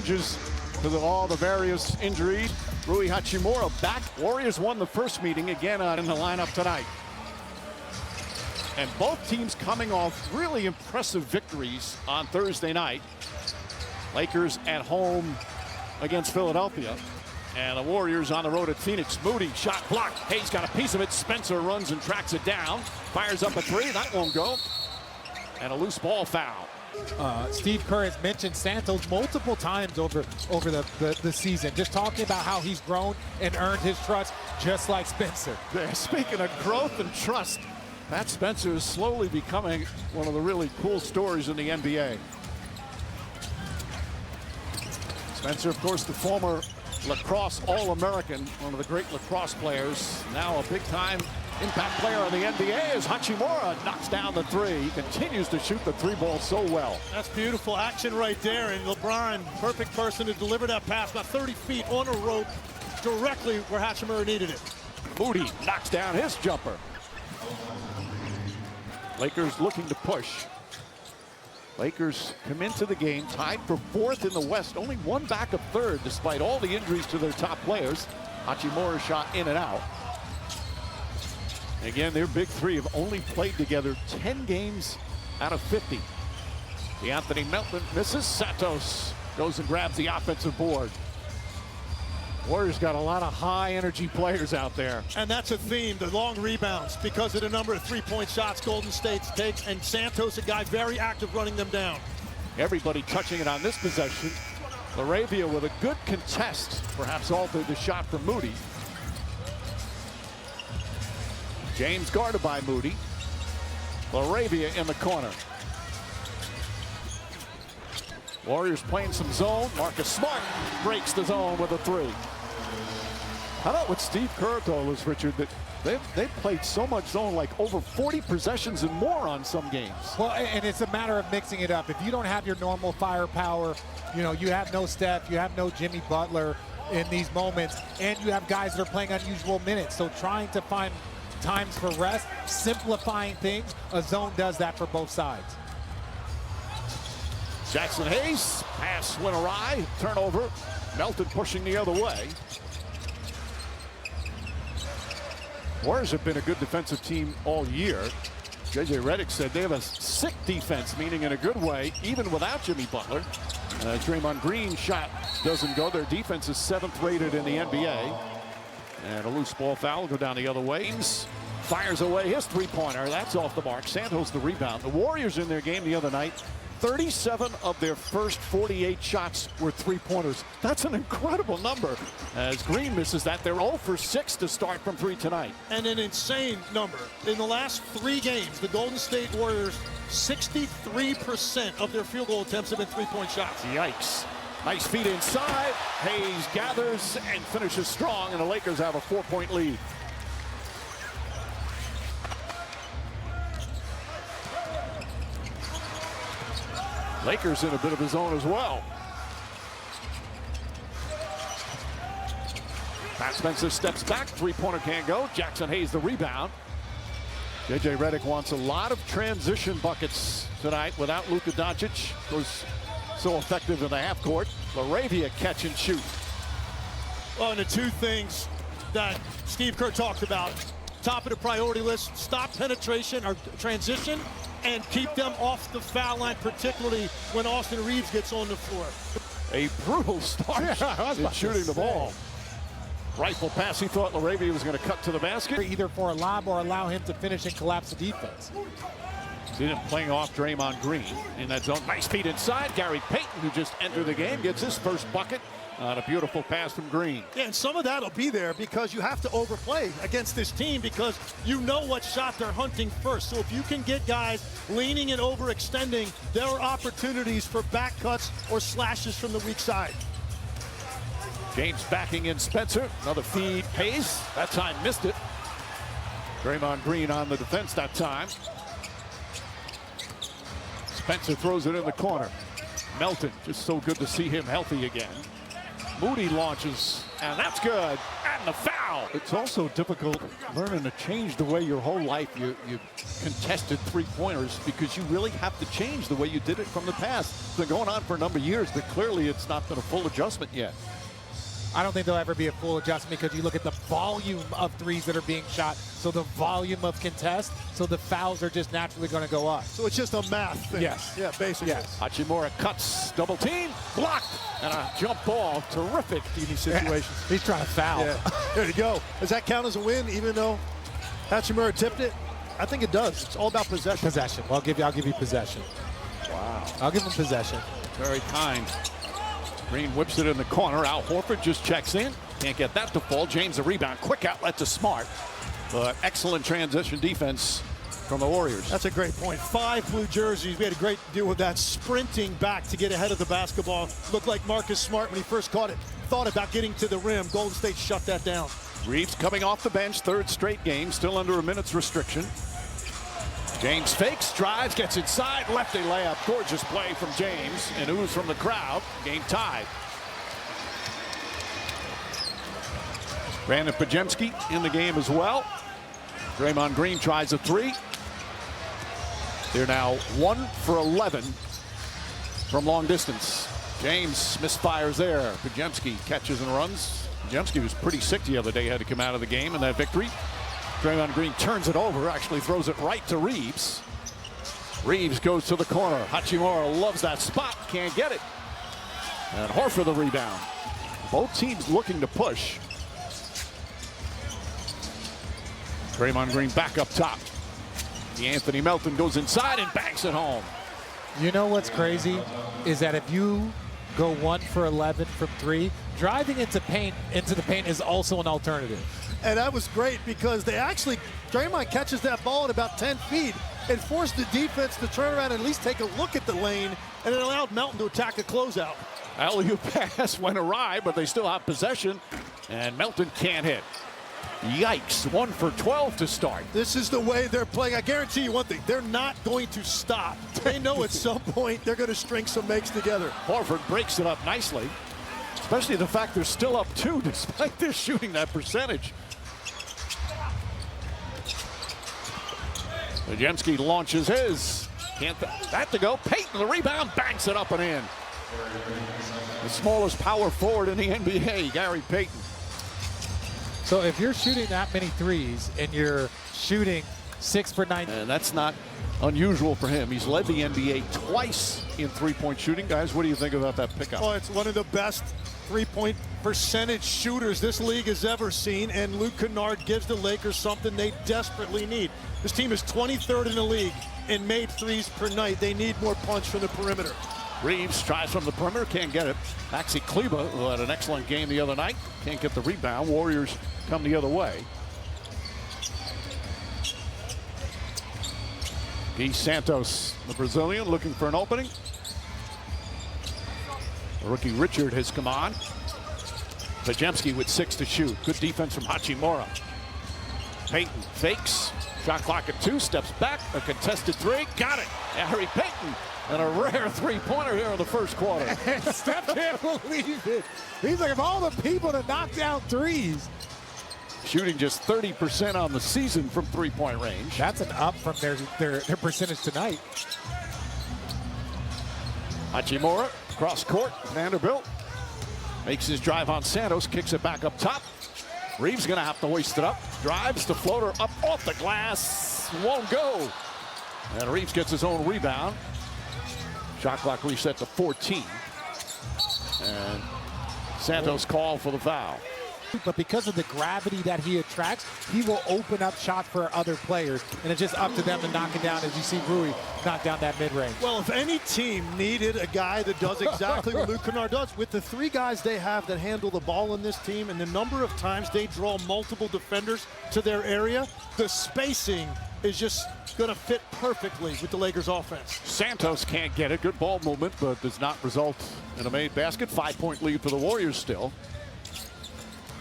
changes because of all the various injuries. Rui Hachimura back. Warriors won the first meeting again in the lineup tonight. And both teams coming off really impressive victories on Thursday night. Lakers at home against Philadelphia. And the Warriors on the road at Phoenix. Moody, shot blocked. Hayes got a piece of it. Spencer runs and tracks it down. Fires up a three. That won't go. And a loose ball foul. Steve Kerr has mentioned Santos multiple times over the season, just talking about how he's grown and earned his trust, just like Spencer. Yeah, speaking of growth and trust, Pat Spencer is slowly becoming one of the really cool stories in the NBA. Spencer, of course, the former lacrosse All-American, one of the great lacrosse players, now a big-time impact player on the NBA as Hachimura knocks down the three. He continues to shoot the three ball so well. That's beautiful action right there. And LeBron, perfect person to deliver that pass about 30 feet on a rope directly where Hachimura needed it. Moody knocks down his jumper. Lakers looking to push. Lakers come into the game tied for fourth in the West, only one back of third despite all the injuries to their top players. Hachimura shot in and out. Again, their big three have only played together 10 games out of 50. Anthony Melton misses. Santos goes and grabs the offensive board. Warriors got a lot of high-energy players out there. And that's a theme, the long rebounds, because of the number of three-point shots Golden State takes, and Santos, a guy very active running them down. Everybody touching it on this possession. LaRavia with a good contest, perhaps altered the shot from Moody. James guarded by Moody. LaRavia in the corner. Warriors playing some zone. Marcus Smart breaks the zone with a three. How about what Steve Kerr told us, Richard, that they've played so much zone, like over 40 possessions and more on some games. Well, and it's a matter of mixing it up. If you don't have your normal firepower, you know, you have no Steph, you have no Jimmy Butler in these moments, and you have guys that are playing unusual minutes. So trying to find times for rest, simplifying things, a zone does that for both sides. Jackson Hayes, pass went awry, turnover. Melton pushing the other way. Warriors have been a good defensive team all year. JJ Redick said they have a sick defense, meaning in a good way, even without Jimmy Butler. Draymond Green shot doesn't go. Their defense is 7th rated in the NBA. And a loose ball foul will go down the other way. James fires away his three-pointer. That's off the mark. Santos the rebound. The Warriors in their game the other night, 37 of their first 48 shots were three-pointers. That's an incredible number. As Green misses that, they're 0 for 6 to start from 3 tonight. And an insane number. In the last 3 games, the Golden State Warriors, 63% of their field goal attempts have been three-point shots. Yikes. Nice feed inside. Hayes gathers and finishes strong, and the Lakers have a 4-point lead. Lakers in a bit of a zone as well. Pat Spencer steps back. Three-pointer can't go. Jackson Hayes the rebound. JJ Redick wants a lot of transition buckets tonight without Luka Doncic. Was so effective in the half court. LaRavia catch and shoot. Well, and the two things that Steve Kerr talked about, top of the priority list, stop penetration or transition and keep them off the foul line, particularly when Austin Reeves gets on the floor. A brutal start in shooting the ball. Rifle pass, he thought LaRavia was going to cut to the basket. Either for a lob or allow him to finish and collapse the defense. See him playing off Draymond Green in that zone. Nice feed inside. Gary Payton, who just entered the game, gets his first bucket on a beautiful pass from Green. Yeah, and some of that will be there because you have to overplay against this team because you know what shot they're hunting first. So if you can get guys leaning and overextending, there are opportunities for back cuts or slashes from the weak side. James backing in Spencer. Another feed pays. That time missed it. Draymond Green on the defense that time. Spencer throws it in the corner. Melton, just so good to see him healthy again. Moody launches, and that's good. And the foul. foul. It's also difficult learning to change the way your whole life you contested three-pointers, because you really have to change the way you did it from the past. It's been going on for a number of years, but clearly it's not been a full adjustment yet. I don't think there'll ever be a full adjustment, because you look at the volume of threes that are being shot, so the volume of contest, so the fouls are just naturally going to go up. So it's just a math thing. Yes. Yeah, basically. Yes. Hachimura cuts, double team, blocked, and a jump ball. Terrific TV situation. He's trying to foul. Yeah. There you go. Does that count as a win, even though Hachimura tipped it? I think it does. It's all about possession. Possession. Well, I'll give you possession. Wow. I'll give him possession. Very kind. Green whips it in the corner. Al Horford just checks in. Can't get that to fall. James a rebound. Quick outlet to Smart. But excellent transition defense from the Warriors. That's a great point. 5 blue jerseys. We had a great deal with that, sprinting back to get ahead of the basketball. Looked like Marcus Smart, when he first caught it, thought about getting to the rim. Golden State shut that down. Reeves coming off the bench, third straight game, still under a minute's restriction. James fakes, drives, gets inside, lefty layup. Gorgeous play from James, and ooze from the crowd. Game tied. Brandon Pajemski in the game as well. Draymond Green tries a three. They're now 1 for 11 from long distance. James misfires there. Pajemski catches and runs. Pajemski was pretty sick the other day, had to come out of the game in that victory. Draymond Green turns it over, actually throws it right to Reeves. Reeves goes to the corner. Hachimura loves that spot, can't get it. And Horford the rebound. Both teams looking to push. Draymond Green back up top. Anthony Melton goes inside and banks it home. You know what's crazy is that if you go 1 for 11 from 3, driving into the paint is also an alternative. And that was great, because Draymond catches that ball at about 10 feet and forced the defense to turn around and at least take a look at the lane, and it allowed Melton to attack a closeout. Alley-oop pass went awry, but they still have possession, and Melton can't hit. Yikes, 1 for 12 to start. This is the way they're playing. I guarantee you one thing, they're not going to stop. They know at some point they're going to string some makes together. Horford breaks it up nicely, especially the fact they're still up 2 despite their shooting that percentage. Pajemski launches his. Can't that to go. Payton the rebound, banks it up and in. The smallest power forward in the NBA, Gary Payton. So if you're shooting that many threes and you're shooting 6 for 9, and that's not unusual for him. He's led the NBA twice in three-point shooting. Guys, what do you think about that pickup? Oh, it's one of the best three-point percentage shooters this league has ever seen, and Luke Kennard gives the Lakers something they desperately need. This team is 23rd in the league in made threes per night. They need more punch from the perimeter. Reeves tries from the perimeter, can't get it. Maxi Kleber, who had an excellent game the other night, can't get the rebound. Warriors come the other way. Gui Santos, the Brazilian, looking for an opening. The rookie Richard has come on. Pajemski with 6 to shoot. Good defense from Hachimura. Payton fakes. Shot clock at 2, steps back. A contested 3. Got it. Gary Payton. And a rare three-pointer here in the first quarter. Steph can't believe it. He's like, of all the people to knock down threes. Shooting just 30% on the season from three-point range. That's an up from their percentage tonight. Hachimura, cross court, Vanderbilt. Makes his drive on Santos, kicks it back up top. Reeves gonna have to hoist it up. Drives the floater up off the glass. Won't go. And Reeves gets his own rebound. Shot clock reset to 14. And Santos called for the foul. But because of the gravity that he attracts, he will open up shots for other players. And it's just up to them to knock it down, as you see Rui knock down that mid-range. Well, if any team needed a guy that does exactly what Luke Kennard does, with the 3 guys they have that handle the ball in this team and the number of times they draw multiple defenders to their area, the spacing is just going to fit perfectly with the Lakers offense. Santos can't get it. Good ball movement, but does not result in a made basket. 5-point lead for the Warriors still.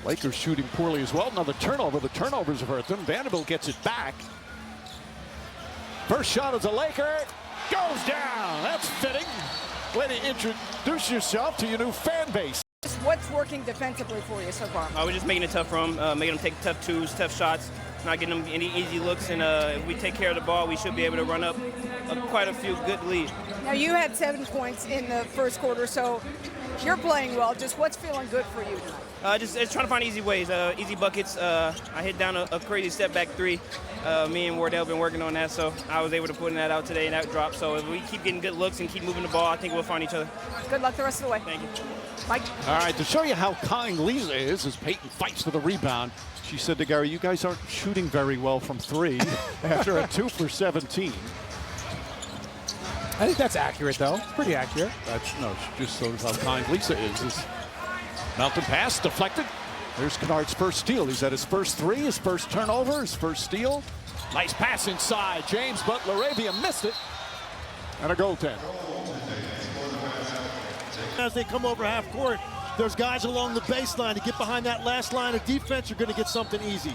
Lakers shooting poorly as well. Another turnover. The turnovers have hurt them. Vanderbilt gets it back. First shot is a Laker. Goes down. That's fitting. Way to introduce yourself to your new fan base. Way what's working defensively for you so far? We're just making it tough for them, making them take tough twos, tough shots, not getting them any easy looks, and if we take care of the ball, we should be able to run up quite a few good leads. Now, you had 7 points in the first quarter, so you're playing well. Just what's feeling good for you tonight? Just trying to find easy ways, easy buckets. I hit down a crazy step back three. Me and Wardell been working on that, so I was able to put that out today, and that dropped. So if we keep getting good looks and keep moving the ball, I think we'll find each other. Good luck the rest of the way. Thank you. Mike? All right, to show you how kind Lisa is as Peyton fights for the rebound, she said to Gary, you guys aren't shooting very well from 3 after a 2 for 17. I think that's accurate, though. It's pretty accurate. That's no, she just shows how kind Lisa is. Mountain pass deflected. There's Kennard's first steal. He's at his first 3, his first turnover, his first steal. Nice pass inside. James, but LaRavia missed it. And a goaltend. As they come over half court, there's guys along the baseline to get behind that last line of defense. You're going to get something easy.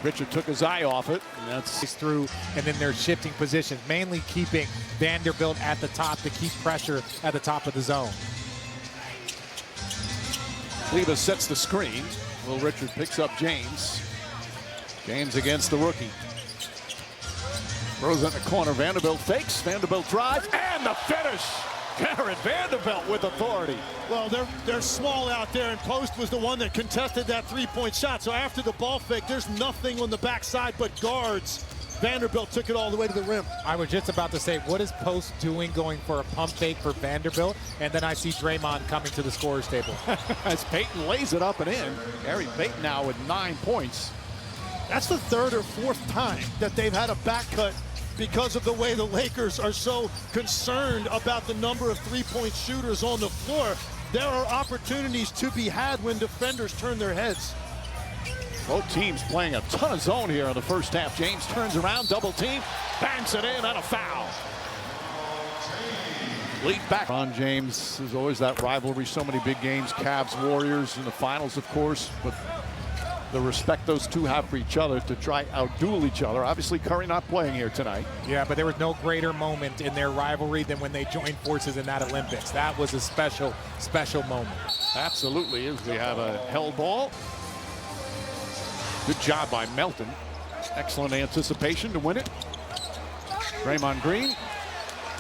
Richard took his eye off it, and that's Through, and then they're shifting positions, mainly keeping Vanderbilt at the top to keep pressure at the top of the zone. Leva sets the screen. Will Richard picks up James. James against the rookie. Throws in the corner. Vanderbilt fakes. Vanderbilt drives. And the finish. Garrett Vanderbilt with authority. Well, they're small out there, and Post was the one that contested that three-point shot. So after the ball fake, there's nothing on the backside but guards. Vanderbilt took it all the way to the rim. I was just about to say, what is Post doing going for a pump fake for Vanderbilt? And then I see Draymond coming to the scorer's table. As Peyton lays it up and in. Gary Payton now with 9 points. That's the 3rd or 4th time that they've had a back cut because of the way the Lakers are so concerned about the number of three-point shooters on the floor. There are opportunities to be had when defenders turn their heads. Both teams playing a ton of zone here in the first half. James turns around, double team, bangs it in, and a foul. Lead back. Ron James, there's always that rivalry, so many big games. Cavs, Warriors in the finals, of course, but the respect those two have for each other to try outduel each other. Obviously, Curry not playing here tonight. Yeah, but there was no greater moment in their rivalry than when they joined forces in that Olympics. That was a special, special moment. Absolutely is. We have a held ball. Good job by Melton. Excellent anticipation to win it. Draymond Green.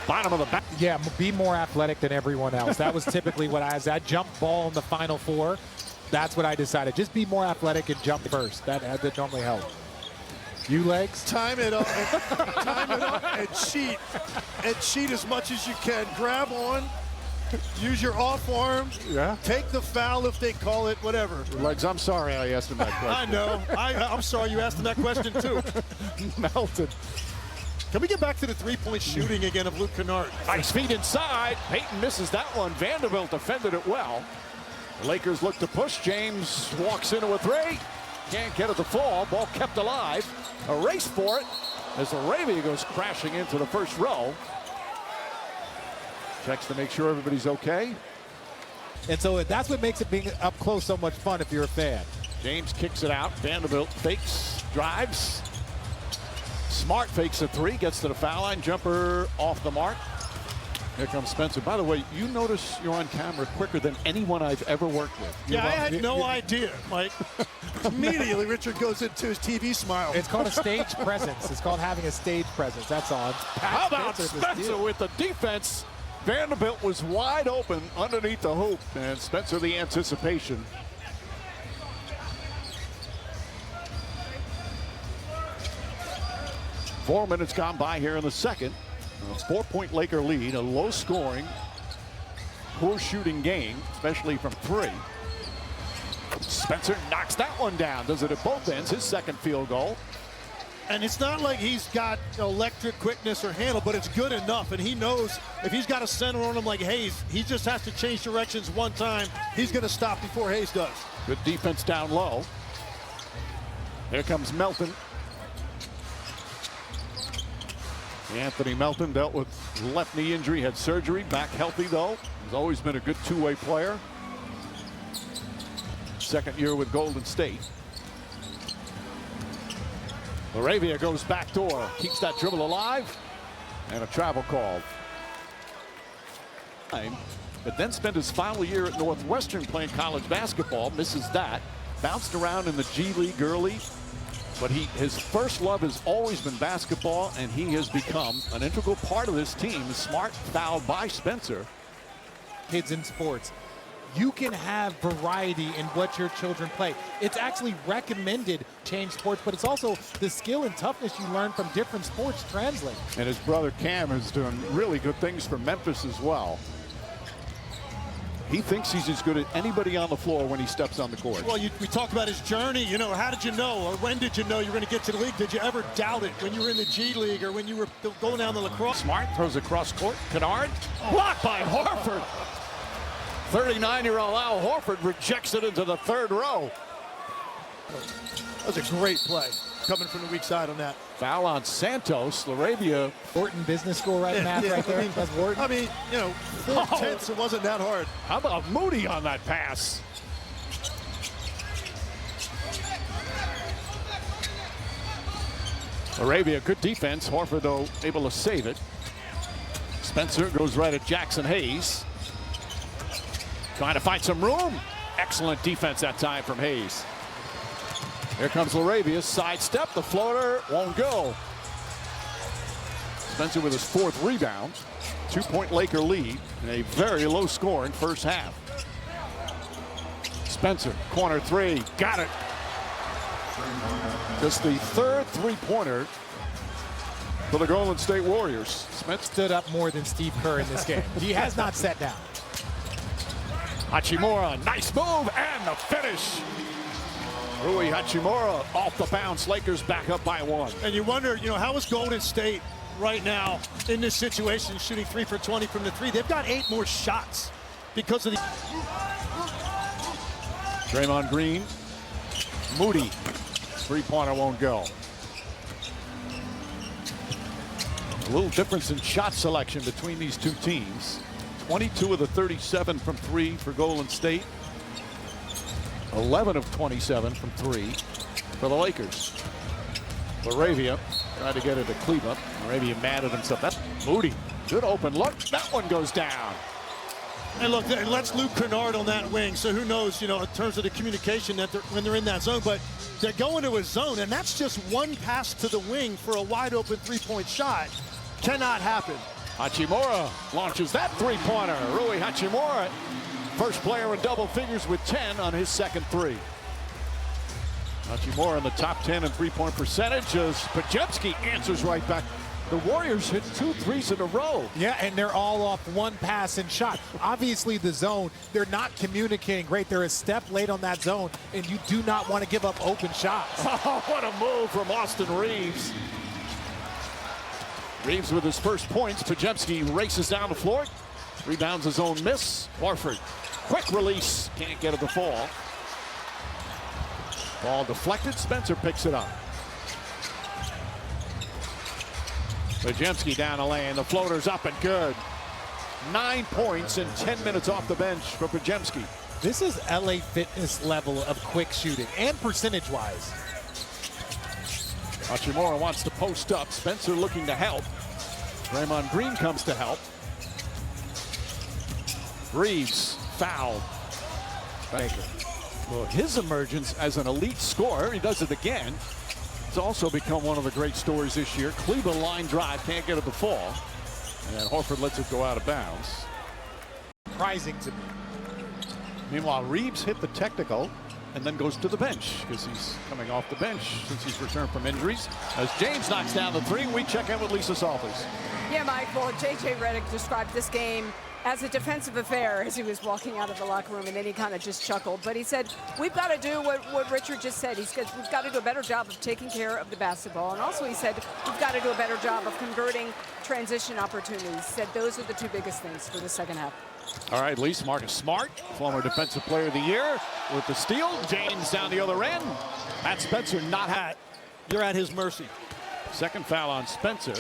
Bottom of the back. Yeah, be more athletic than everyone else. That was typically what that jump ball in the Final Four. That's what I decided. Just be more athletic and jump first. That normally help. You legs? Time it up and cheat. And cheat as much as you can. Grab on. Use your off arm. Yeah. Take the foul if they call it, whatever. Legs, I'm sorry I asked him that question. I know. I'm sorry you asked him that question too. Melton. Can we get back to the three-point shooting again of Luke Kennard? Nice feet inside. Peyton misses that one. Vanderbilt defended it well. The Lakers look to push. James walks into a 3. Can't get it to fall. Ball kept alive. A race for it as LaRavia goes crashing into the first row. Checks to make sure everybody's okay. And so that's what makes it being up close so much fun if you're a fan. James kicks it out. Vanderbilt fakes, drives. Smart fakes a 3, gets to the foul line. Jumper off the mark. Here comes Spencer. By the way, you notice you're on camera quicker than anyone I've ever worked with. Yeah, I had no idea, Mike. Immediately, Richard goes into his TV smile. It's called a stage presence. It's called having a stage presence. That's all. How about Spencer with the defense? Vanderbilt was wide open underneath the hoop, and Spencer the anticipation. Four minutes gone by here in the second. A 4-point Laker lead, a low scoring, poor shooting game, especially from 3. Spencer knocks that one down, does it at both ends, his second field goal. And it's not like he's got electric quickness or handle, but it's good enough. And he knows if he's got a center on him like Hayes, he just has to change directions one time. He's going to stop before Hayes does. Good defense down low. Here comes Melton. Anthony Melton dealt with left knee injury, had surgery, back healthy though. He's always been a good two-way player. Second year with Golden State. LaRavia goes backdoor, keeps that dribble alive, and a travel call. but then spent his final year at Northwestern playing college basketball, misses that, bounced around in the G League early, but his first love has always been basketball, and he has become an integral part of this team. Smart fouled by Spencer. Kids in sports, you can have variety in what your children play. It's actually recommended to change sports, but it's also the skill and toughness you learn from different sports translate. And his brother Cam is doing really good things for Memphis as well. He thinks he's as good as anybody on the floor when he steps on the court. Well, we talked about his journey. You know, how did you know, or when did you know you were going to get to the league? Did you ever doubt it when you were in the G League or when you were going down the lacrosse? Smart throws across court. Kennard, blocked by Horford. 39-year-old Al Horford rejects it into the third row. That was a great play coming from the weak side on that. Foul on Santos. LaRavia. Wharton Business School right math right there. That's Wharton. I mean, you know, 4/10, it wasn't that hard. How about Moody on that pass? LaRavia, good defense. Horford, though, able to save it. Spencer goes right at Jackson Hayes. Trying to find some room. Excellent defense that time from Hayes. Here comes LaRavia, sidestep, the floater won't go. Spencer with his 4th rebound. 2-point Laker lead in a very low scoring first half. Spencer, corner 3, got it. Just the 3rd three-pointer for the Golden State Warriors. Spencer stood up more than Steve Kerr in this game. He has not sat down. Hachimura, nice move, and the finish. Rui Hachimura off the bounce. Lakers back up by 1. And you wonder, you know, how is Golden State right now in this situation, shooting 3 for 20 from the 3? They've got 8 more shots because of the... Draymond Green, Moody, three-pointer won't go. A little difference in shot selection between these two teams. 22 of the 37 from 3 for Golden State. 11 of 27 from 3 for the Lakers. LaRavia tried to get it to Cleveland. LaRavia mad at himself. That's Moody. Good open look. That one goes down. And look, let's Luke Kennard on that wing. So who knows, you know, in terms of the communication that when they're in that zone. But they're going to a zone, and that's just one pass to the wing for a wide open 3-point shot. Cannot happen. Hachimura launches that three-pointer. Rui Hachimura, first player in double figures with 10 on his second 3. Hachimura in the top 10 in three-point percentage as Pajemski answers right back. The Warriors hit 2 threes in a row. Yeah, and they're all off one pass and shot. Obviously, the zone, they're not communicating great. They're a step late on that zone, and you do not want to give up open shots. Oh, what a move from Austin Reeves. Reeves with his first points. Pajemski races down the floor. Rebounds his own miss. Horford, quick release. Can't get it to fall. Ball deflected. Spencer picks it up. Pajemski down the lane. The floater's up and good. 9 points in 10 minutes off the bench for Pajemski. This is LA Fitness level of quick shooting and percentage-wise. Hachimura wants to post up. Spencer looking to help. Draymond Green comes to help. Reeves fouled. Baker. Well, his emergence as an elite scorer, he does it again. It's also become one of the great stories this year. Cleveland line drive, can't get it to fall. And Horford lets it go out of bounds. Surprising to me. Meanwhile, Reeves hit the technical and then goes to the bench because he's coming off the bench since he's returned from injuries. As James knocks down the 3, we check in with Lisa Salters. Yeah, Mike, well, J.J. Redick described this game as a defensive affair as he was walking out of the locker room, and then he kind of just chuckled. But he said, we've got to do what Richard just said. He said, we've got to do a better job of taking care of the basketball. And also he said, we've got to do a better job of converting transition opportunities. He said those are the 2 biggest things for the second half. All right, Lise, Marcus Smart, former Defensive Player of the Year with the steal. James down the other end. At Spencer, not hat. You're at his mercy. Second foul on Spencer.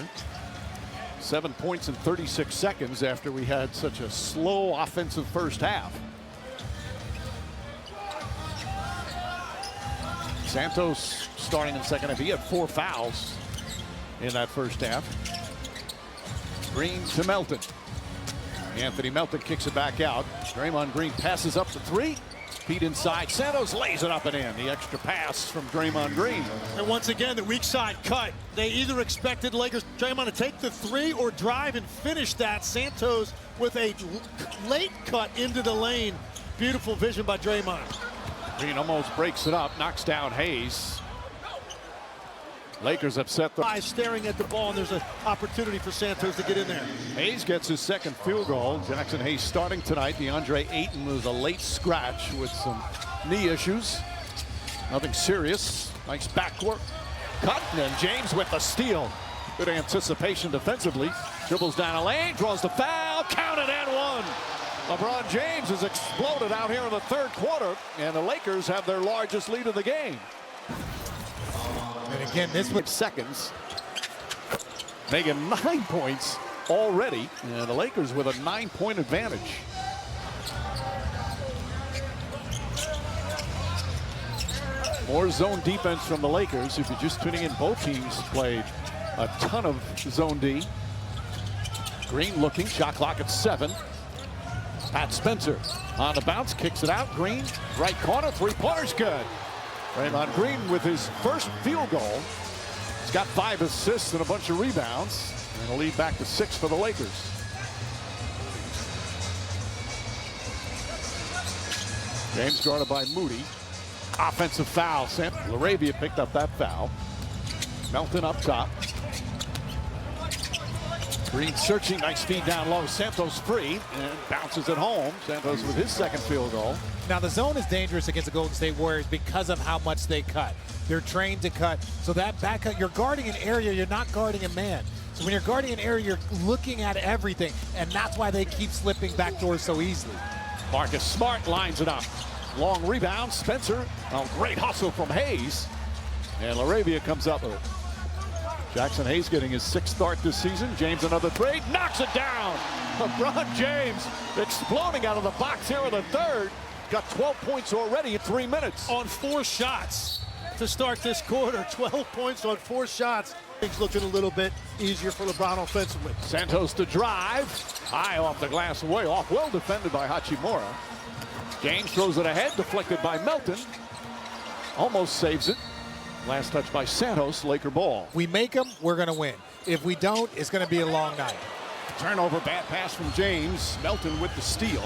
7 points in 36 seconds after we had such a slow offensive first half. Santos starting in second half. He had 4 fouls in that first half. Green to Melton. Anthony Melton kicks it back out. Draymond Green passes up the three. Feet inside. Santos lays it up and in. The extra pass from Draymond Green. And once again, the weak side cut. They either expected Lakers Draymond to take the three or drive and finish that. Santos with a late cut into the lane. Beautiful vision by Draymond. Green almost breaks it up, knocks down Hayes. Lakers upset the Eyes staring at the ball, and there's an opportunity for Santos to get in there. Hayes gets his second field goal. Jackson Hayes starting tonight. DeAndre Ayton was a late scratch with some knee issues. Nothing serious. Nice backcourt cut, and James with the steal. Good anticipation defensively. Dribbles down a lane, draws the foul, counted and one. LeBron James has exploded out here in the third quarter, and the Lakers have their largest lead of the game. And again, this was Seconds, making 9 points already, and the Lakers with a 9-point advantage. More zone defense from the Lakers. If you're just tuning in, both teams played a ton of zone D. Green looking, shot clock at 7. Pat Spencer on the bounce, kicks it out. Green, right corner, three-pointer's good. Draymond Green with his first field goal. He's got 5 assists and a bunch of rebounds. And a lead back to 6 for the Lakers. James guarded by Moody. Offensive foul. LaRavia picked up that foul. Melton up top. Green searching, nice feed down low. Santos free and bounces it home. Santos with his second field goal. Now the zone is dangerous against the Golden State Warriors because of how much they cut. They're trained to cut. So that back cut, you're guarding an area, you're not guarding a man. So when you're guarding an area, you're looking at everything, and that's why they keep slipping backdoors so easily. Marcus Smart lines it up. Long rebound, Spencer. Oh, great hustle from Hayes. And LaRavia comes up with it. Jackson Hayes getting his 6th start this season. James another three, knocks it down. LeBron James exploding out of the box here in the third. Got 12 points already in 3 minutes. On 4 shots to start this quarter. 12 points on 4 shots. Things looking a little bit easier for LeBron offensively. Santos to drive. High off the glass, way off. Well defended by Hachimura. James throws it ahead, deflected by Melton. Almost saves it. Last touch by Santos, Laker ball. We make them, we're going to win. If we don't, it's going to be a long night. Turnover, bad pass from James. Melton with the steal.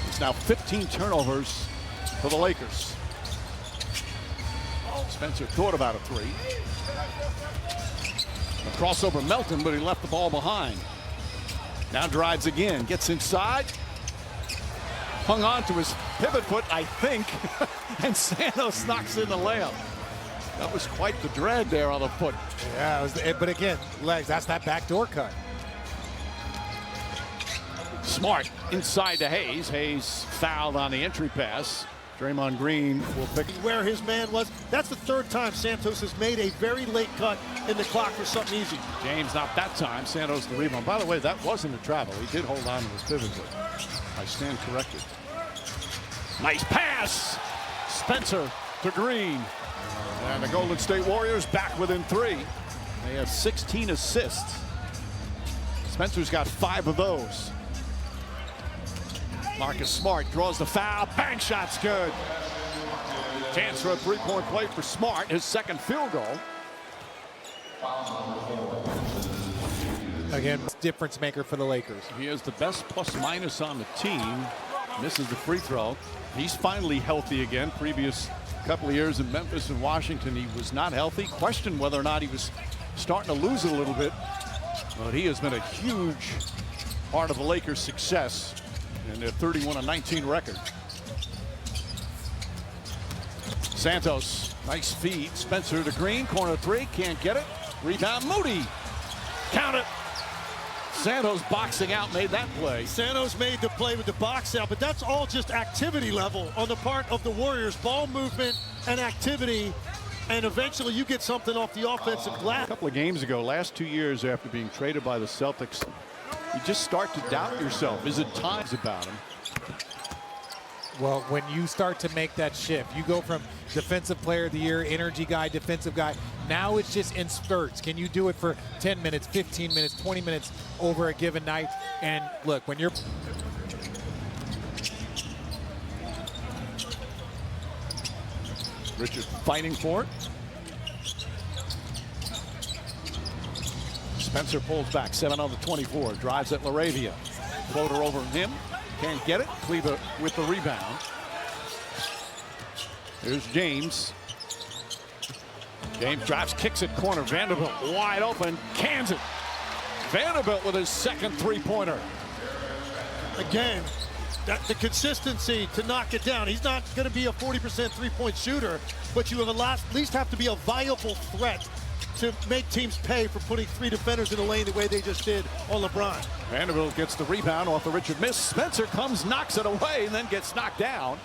It's now 15 turnovers for the Lakers. Spencer thought about a three. A crossover Melton, but he left the ball behind. Now drives again, gets inside. Hung on to his pivot foot, I think. And Santos knocks in the layup. That was quite the dread there on the foot. Yeah, but again, legs, that's that backdoor cut. Smart inside to Hayes. Hayes fouled on the entry pass. Draymond Green will pick Where his man was. That's the 3rd time Santos has made a very late cut in the clock for something easy. James not that time. Santos the rebound. By the way, that wasn't a travel. He did hold on to his pivot foot. I stand corrected. Nice pass. Spencer to Green. And the Golden State Warriors back within 3. They have 16 assists. Spencer's got 5 of those. Marcus Smart draws the foul. Bang shot's good. Chance for a 3-point play for Smart. His 2nd field goal. Again, difference maker for the Lakers. He is the best plus-minus on the team. Misses the free throw. He's finally healthy again. Previous couple of years in Memphis and Washington, he was not healthy. Questioned whether or not he was starting to lose it a little bit. But he has been a huge part of the Lakers' success in their 31-19 record. Santos, nice feed. Spencer to Green, corner 3, can't get it. Rebound, Moody. Count it. Santos boxing out made that play. Santos made the play with the box out, but that's all just activity level on the part of the Warriors. Ball movement and activity, and eventually you get something off the offensive glass. A couple of games ago, last 2 years after being traded by the Celtics, you just start to doubt yourself. Is it times about him? Well, when you start to make that shift, you go from defensive player of the year, energy guy, defensive guy. Now it's just in spurts. Can you do it for 10 minutes, 15 minutes, 20 minutes over a given night? And look, when you're Richard fighting for it. Spencer pulls back, 7 on the 24, drives at Laravia. Floater over him, can't get it. Kleber with the rebound. Here's James. James drives, kicks it, corner. Vanderbilt wide open, cans it. Vanderbilt with his second three-pointer. Again, the consistency to knock it down. He's not going to be a 40% three-point shooter, but you have at least have to be a viable threat to make teams pay for putting 3 defenders in the lane the way they just did on LeBron. Vanderbilt gets the rebound off the Richard miss. Spencer comes, knocks it away, and then gets knocked down.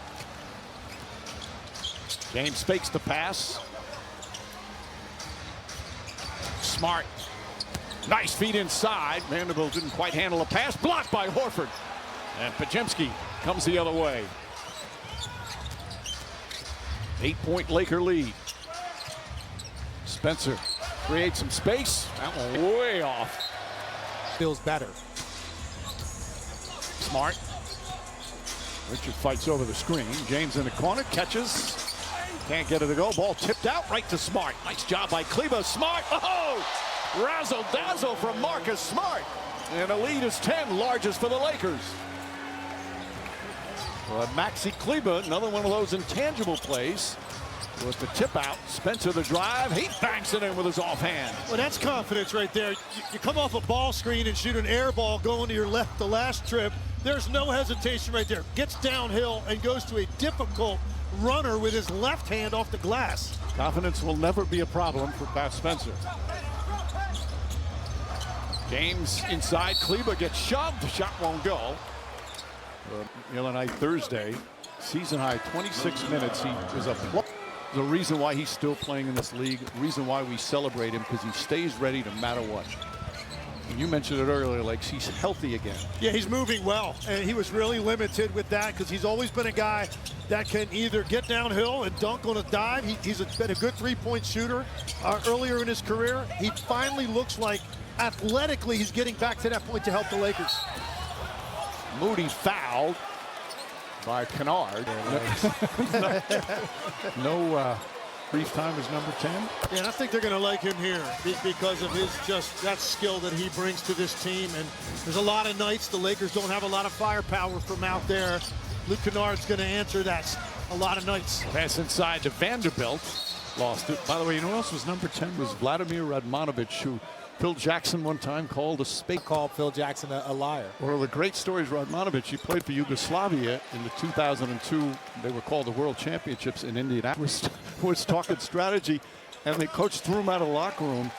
James fakes the pass. Smart. Nice feed inside. Vanderbilt didn't quite handle the pass. Blocked by Horford. And Pajemski comes the other way. 8-point Laker lead. Spencer creates some space. That one way off. feels better. Smart. Richard fights over the screen. James in the corner, catches. Can't get it to go. Ball tipped out right to Smart. Nice job by Kleber. Smart. Oh! Razzle dazzle from Marcus Smart. And the lead is 10, largest for the Lakers. Well, Maxi Kleber, another one of those intangible plays. With the tip out, Spencer the drive, he banks it in with his offhand. Well, that's confidence right there. You come off a ball screen and shoot an air ball going to your left the last trip. There's no hesitation right there. Gets downhill and goes to a difficult runner with his left hand off the glass. Confidence will never be a problem for Pat Spencer. James inside, Kleber gets shoved, the shot won't go. The other night, Thursday, season high 26 minutes. He was a plus. The reason why he's still playing in this league, reason why we celebrate him, because he stays ready no matter what. And you mentioned it earlier, like he's healthy again. Yeah, he's moving well, and he was really limited with that because he's always been a guy that can either get downhill and dunk on a dive. He's been a good three-point shooter earlier in his career. He finally looks like athletically he's getting back to that point to help the Lakers. Moody fouled by Kennard. No brief time as number 10. Yeah, and I think they're going to like him here because of his that skill that he brings to this team. And there's a lot of nights the Lakers don't have a lot of firepower from out there. Luke Kennard's going to answer that a lot of nights. Pass inside to Vanderbilt. Lost it. By the way, you know who else was number 10? Was Vladimir Radmanovic, who Phil Jackson one time called a space. Called Phil Jackson a liar. One of the great stories, Radmanovic, he played for Yugoslavia in the 2002, they were called the World Championships in Indianapolis, was talking strategy, and the coach threw him out of the locker room.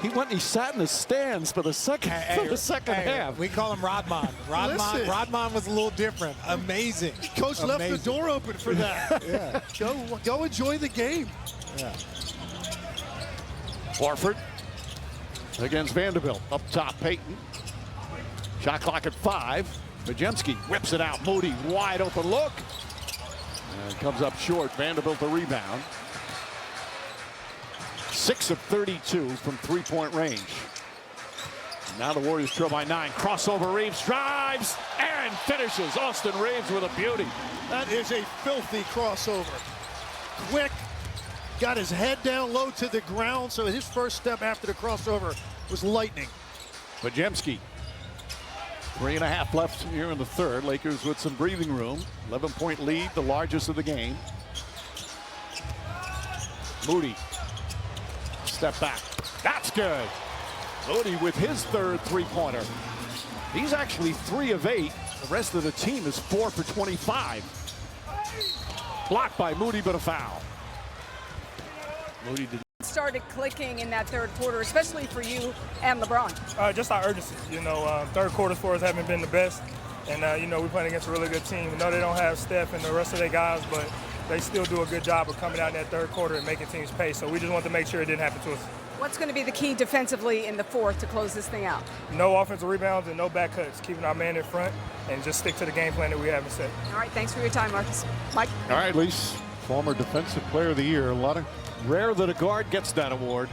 He went and he sat in the stands for the second, half. We call him Rodman. Rodman was a little different. Amazing. Coach left the door open for that. Yeah. Go enjoy the game. Yeah. Horford against Vanderbilt. Up top, Payton. Shot clock at 5. Pajemski whips it out. Moody, wide open look. And comes up short. Vanderbilt the rebound. 6 of 32 from three-point range. Now the Warriors trail by 9. Crossover, Reeves drives and finishes. Austin Reeves with a beauty. That is a filthy crossover. Quick. Got his head down low to the ground, so his first step after the crossover was lightning. Pajemski. 3.5 left here in the third. Lakers with some breathing room. 11-point lead, the largest of the game. Moody. Step back. That's good. Moody with his third three-pointer. He's actually 3 of 8. The rest of the team is 4 for 25. Blocked by Moody, but a foul. Moody did. Started clicking in that third quarter, especially for you and LeBron. Just our urgency. You know, third quarters for us haven't been the best. And, you know, we're playing against a really good team. We know they don't have Steph and the rest of their guys, but they still do a good job of coming out in that third quarter and making teams pay. So we just want to make sure it didn't happen to us. What's going to be the key defensively in the fourth to close this thing out? No offensive rebounds and no back cuts. Keeping our man in front and just stick to the game plan that we have set. All right, thanks for your time, Marcus. Mike? All right, Lise, former Defensive Player of the Year. Rare that a guard gets that award.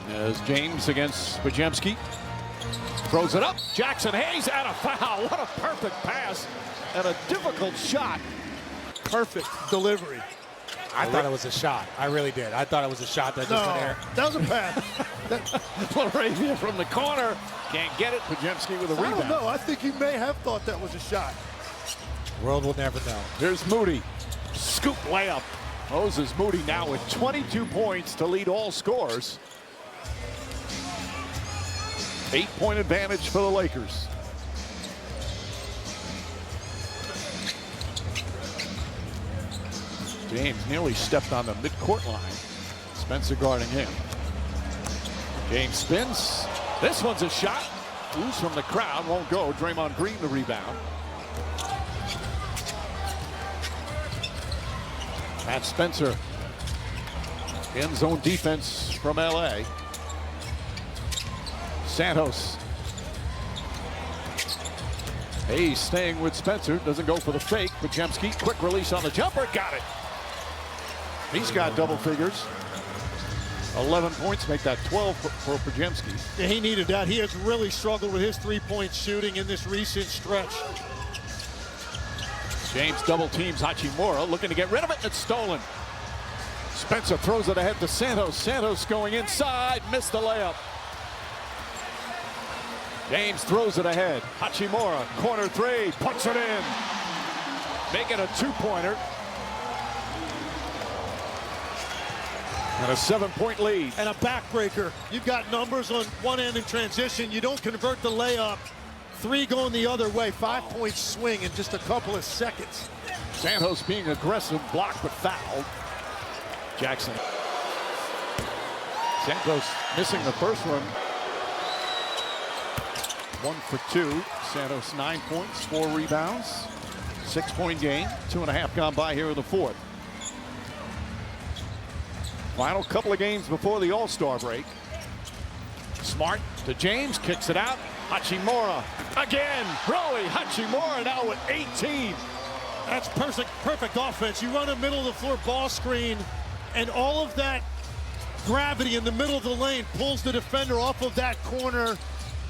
As James against Pajemski. Throws it up. Jackson Hayes out of foul. What a perfect pass and a difficult shot. Perfect delivery. I thought it was a shot. I really did. I thought it was a shot that just went there. That was a pass. Laravia from the corner. Can't get it. Pajemski with a rebound. I don't know. I think he may have thought that was a shot. World will never know. Here's Moody. Scoop layup. Moses Moody now with 22 points to lead all scorers. 8-point advantage for the Lakers. James nearly stepped on the midcourt line. Spencer guarding him. James spins. This one's a shot. Loose from the crowd. Won't go. Draymond Green the rebound. Matt Spencer. End zone defense from LA. Santos. Hayes staying with Spencer. Doesn't go for the fake. Pajemski, quick release on the jumper. Got it. He's got double figures. 11 points, make that 12 for Pajemski. Yeah, he needed that. He has really struggled with his three-point shooting in this recent stretch. James double teams Hachimura, looking to get rid of it, and it's stolen. Spencer throws it ahead to Santos. Santos going inside, missed the layup. James throws it ahead. Hachimura, corner three, puts it in. Make it a two-pointer. And a 7-point lead. And a backbreaker. You've got numbers on one end in transition. You don't convert the layup. 3 going the other way. 5-point swing in just a couple of seconds. Santos being aggressive, blocked but fouled. Jackson. Santos missing the first one. 1 for 2. Santos 9 points, 4 rebounds. 6-point game. 2.5 gone by here in the fourth. Final couple of games before the All-Star break. Smart to James, kicks it out. Hachimura again. Really, Hachimura now with 18. That's perfect offense. You run a middle of the floor ball screen, and all of that gravity in the middle of the lane pulls the defender off of that corner.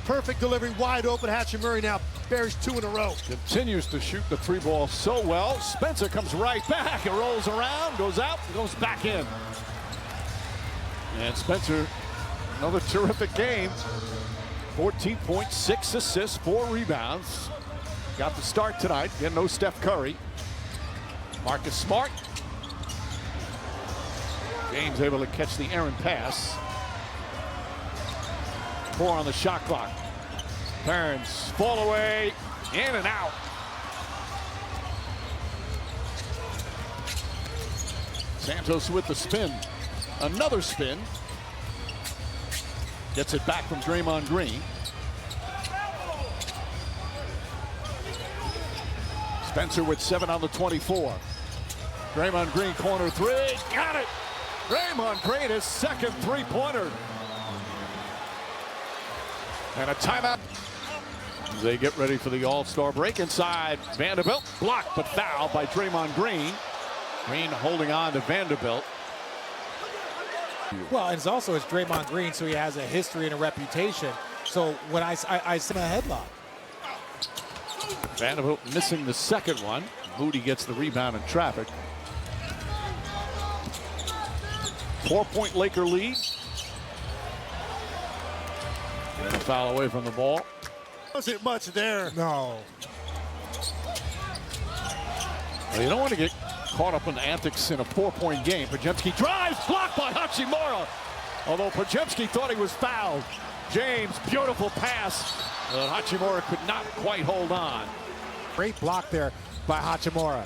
Perfect delivery, wide open. Hachimura now buries 2 in a row. Continues to shoot the 3 ball so well. Spencer comes right back. It rolls around, goes out, goes back in. And Spencer, another terrific game. 14 points, 6 assists, 4 rebounds. Got the start tonight. Again, no Steph Curry. Marcus Smart. James able to catch the errant pass. 4 on the shot clock. Burns, fall away, in and out. Santos with the spin. Another spin. Gets it back from Draymond Green. Spencer with 7 on the 24. Draymond Green corner 3. Got it. Draymond Green, his second 3-pointer. And a timeout. They get ready for the All-Star break. Inside Vanderbilt. Blocked but fouled by Draymond Green. Green holding on to Vanderbilt. Well, and it's also Draymond Green, so he has a history and a reputation. So when I send a headlock. Vanderbilt missing the second one. Moody gets the rebound in traffic. 4-point Laker lead. And a foul away from the ball. Wasn't much there. No. Well, you don't want to get caught up in the antics in a 4-point game. Pajemski drives, blocked by Hachimura. Although Pajemski thought he was fouled. James, beautiful pass. Hachimura could not quite hold on. Great block there by Hachimura.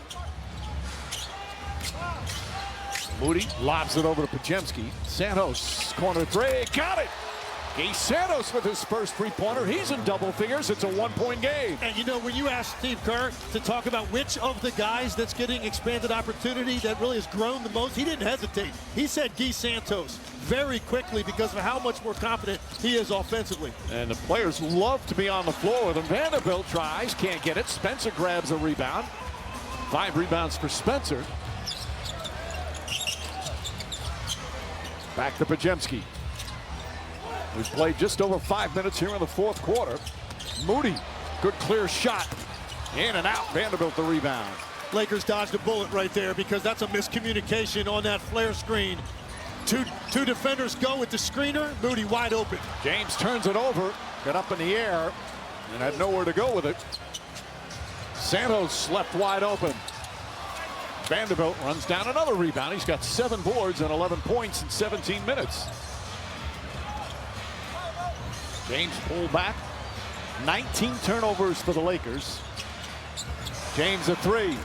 Moody lobs it over to Pajemski. Santos, corner 3, got it. Gay Santos with his first 3-pointer. He's in double figures. It's a 1-point game. And you know, when you ask Steve Kerr to talk about which of the guys that's getting expanded opportunity that really has grown the most, he didn't hesitate. He said Guy Santos very quickly because of how much more confident he is offensively. And the players love to be on the floor with him. Vanderbilt tries, can't get it. Spencer grabs a rebound. 5 rebounds for Spencer. Back to Pajemski. We've played just over 5 minutes here in the fourth quarter. Moody, good clear shot. In and out, Vanderbilt the rebound. Lakers dodged a bullet right there because that's a miscommunication on that flare screen. Two defenders go with the screener. Moody wide open. James turns it over, got up in the air, and had nowhere to go with it. Santos left wide open. Vanderbilt runs down another rebound. He's got 7 boards and 11 points in 17 minutes. James pulled back. 19 turnovers for the Lakers. James a 3.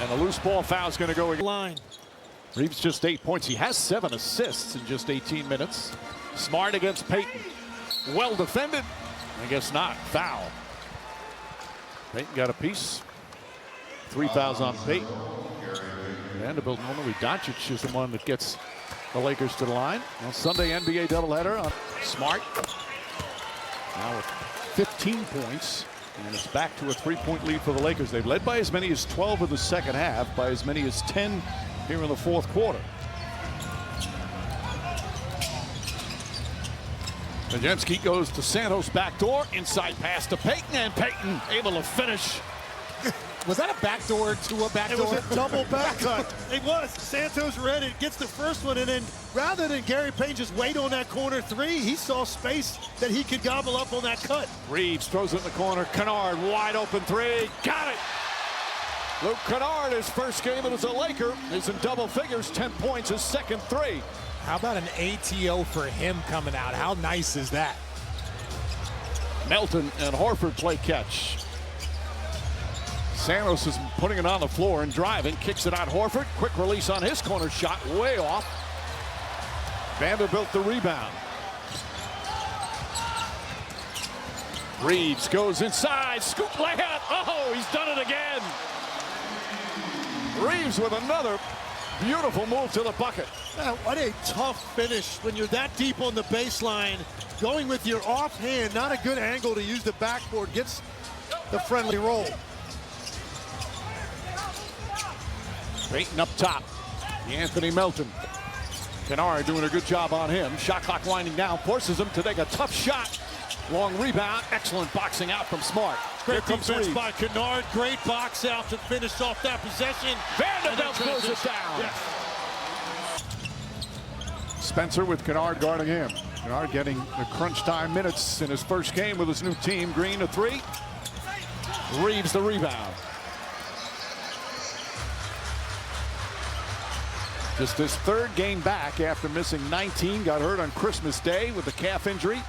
And a loose ball foul is going to go again. Line. Reeves just 8 points. He has 7 assists in just 18 minutes. Smart against Payton. Well defended. I guess not. Foul. Payton got a piece. 3 fouls on Payton. Vanderbilt, normally Doncic is the one that gets the Lakers to the line. Well, Sunday NBA doubleheader on Smart. Now with 15 points. And it's back to a 3-point lead for the Lakers. They've led by as many as 12 in the second half, by as many as 10 here in the fourth quarter. Majemski goes to Santos backdoor, inside pass to Payton, and Payton able to finish. Was that a backdoor to a backdoor? It was a double back cut. It was. Santos read it, gets the first one, and then rather than Gary Payton just wait on that corner 3, he saw space that he could gobble up on that cut. Reeves throws it in the corner. Kennard wide open 3. Got it. Luke Kennard, his first game as a Laker, is in double figures. 10 points, his second 3. How about an ATO for him coming out? How nice is that? Melton and Horford play catch. Santos is putting it on the floor and driving. Kicks it out Horford. Quick release on his corner shot. Way off. Vanderbilt the rebound. Reeves goes inside. Scoop layup. Oh, he's done it again. Reeves with another beautiful move to the bucket. What a tough finish when you're that deep on the baseline. Going with your offhand, not a good angle to use the backboard. Gets the friendly roll. Payton up top. Anthony Melton. Kennard doing a good job on him. Shot clock winding down. Forces him to take a tough shot. Long rebound. Excellent boxing out from Smart. Great defense by Kennard. Great box out to finish off that possession. Vanderbilt throws it down. Yes. Spencer with Kennard guarding him. Kennard getting the crunch time minutes in his first game with his new team. Green a 3. Reeves the rebound. Just his 3rd game back after missing 19. Got hurt on Christmas Day with a calf injury.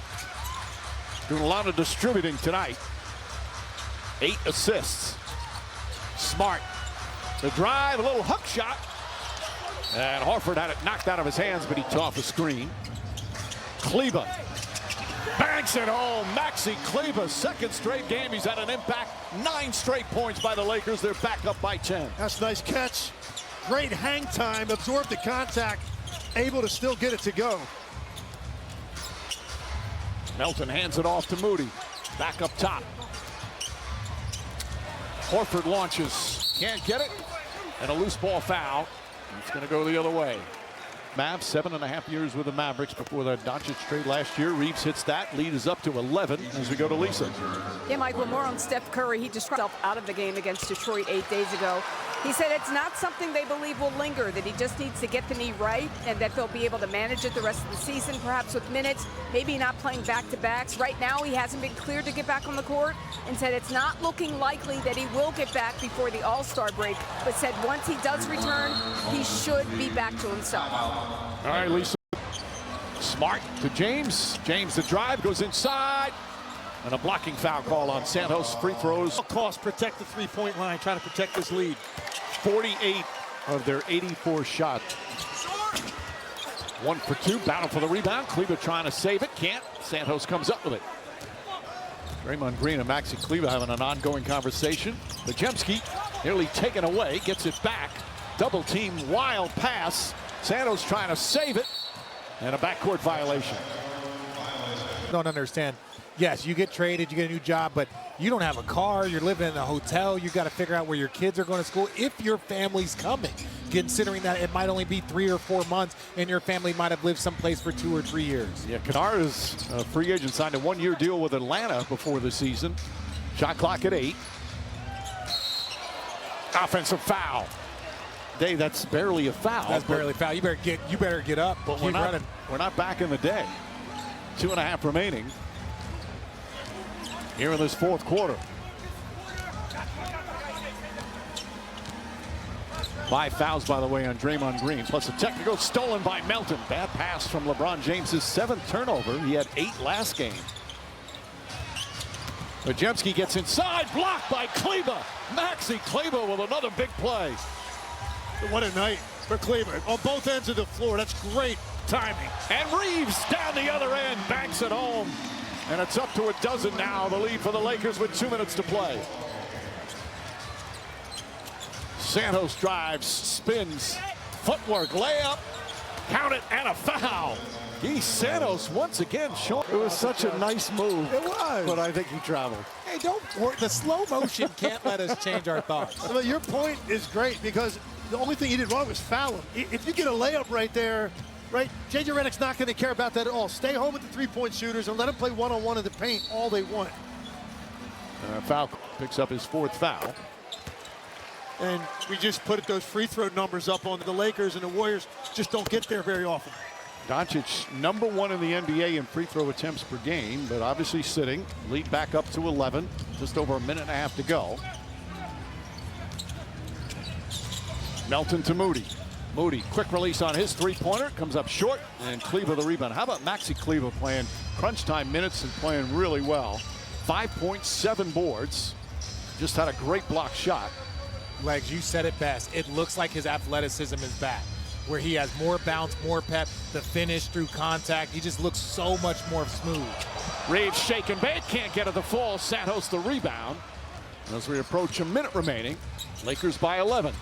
Doing a lot of distributing tonight. 8 assists. Smart. The drive, a little hook shot. And Horford had it knocked out of his hands, but he tore off a screen. Kleber banks it home. Maxi Kleber, 2nd straight game. He's had an impact. 9 straight points by the Lakers. They're back up by 10. That's a nice catch. Great hang time, absorbed the contact, able to still get it to go. Melton hands it off to Moody. Back up top. Horford launches. Can't get it. And a loose ball foul. It's going to go the other way. Mavs, 7.5 years with the Mavericks before that Doncic trade last year. Reeves hits that. Lead is up to 11 as we go to Lisa. Yeah, Michael, more on Steph Curry. He described himself out of the game against Detroit 8 days ago. He said it's not something they believe will linger, that he just needs to get the knee right and that they'll be able to manage it the rest of the season, perhaps with minutes, maybe not playing back-to-backs. Right now, he hasn't been cleared to get back on the court and said it's not looking likely that he will get back before the All-Star break, but said once he does return, he should be back to himself. All right, Lisa. Smart to James. James the drive, goes inside. And a blocking foul call on Santos. Free throws. Cost, protect the 3-point line, trying to protect this lead. 48 of their 84 shots. 1 for 2. Battle for the rebound. Kleber trying to save it. Can't. Santos comes up with it. Draymond Green and Maxi Kleber having an ongoing conversation. Majemski nearly taken away. Gets it back. Double team. Wild pass. Santos trying to save it. And a backcourt violation. Don't understand. Yes, you get traded, you get a new job, but you don't have a car, you're living in a hotel, you got to figure out where your kids are going to school if your family's coming. considering that it might only be 3 or 4 months and your family might have lived someplace for 2 or 3 years. Yeah, Kennard is a free agent, signed a 1-year deal with Atlanta before the season. Shot clock at 8. Offensive foul. Dave, that's barely a foul. That's barely a foul. You better get up. But Keep running. we're not back in the day. 2.5 remaining here in this fourth quarter. 5 fouls, by the way, on Draymond Green, plus a technical stolen by Melton. Bad pass from LeBron James's 7th turnover. He had 8 last game. Podziemski gets inside, blocked by Kleber. Maxi Kleber with another big play. What a night for Kleber on both ends of the floor. That's great timing. And Reeves down the other end, banks it home. And it's up to a dozen now, the lead for the Lakers with 2 minutes to play. Santos drives, spins, footwork, layup, count it, and a foul. Santos once again showing. It was such a nice move. It was. But I think he traveled. Hey, don't worry. The slow motion can't let us change our thoughts. Well, your point is great because the only thing he did wrong was foul him. If you get a layup right there, right, J.J. Redick's not going to care about that at all. Stay home with the three-point shooters and let them play one-on-one in the paint all they want. Foul picks up his 4th foul. And we just put those free throw numbers up on the Lakers, and the Warriors just don't get there very often. Doncic, #1 in the NBA in free throw attempts per game, but obviously sitting. Lead back up to 11. Just over a minute and a half to go. Melton to Moody. Moody, quick release on his 3-pointer. Comes up short, and Kleber the rebound. How about Maxi Kleber playing crunch time minutes and playing really well? 5.7 boards. Just had a great block shot. Legs, you said it best. It looks like his athleticism is back, where he has more bounce, more pep, the finish through contact. He just looks so much more smooth. Reeves shaking bait, can't get it to fall. Santos the rebound. As we approach a minute remaining, Lakers by 11.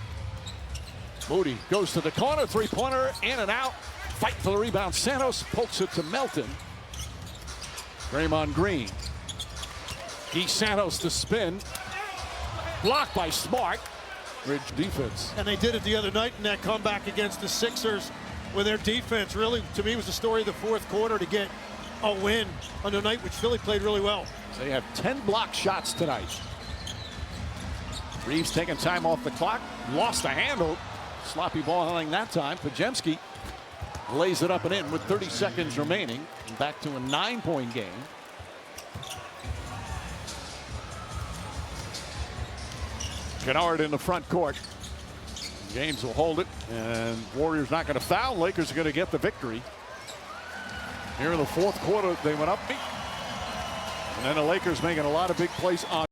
Moody goes to the corner, 3-pointer, in and out. Fight for the rebound. Santos pokes it to Melton. Draymond Green. Santos to spin. Blocked by Smart. Ridge defense. And they did it the other night in that comeback against the Sixers, when their defense really, to me, was the story of the fourth quarter to get a win on the night, which Philly played really well. They have 10 block shots tonight. Reeves taking time off the clock. Lost the handle. Sloppy ball handling that time. Podziemski lays it up and in with 30 seconds remaining. Back to a 9-point game. Kennard in the front court. James will hold it, and Warriors not going to foul. Lakers are going to get the victory. Here in the fourth quarter, they went up. And then the Lakers making a lot of big plays on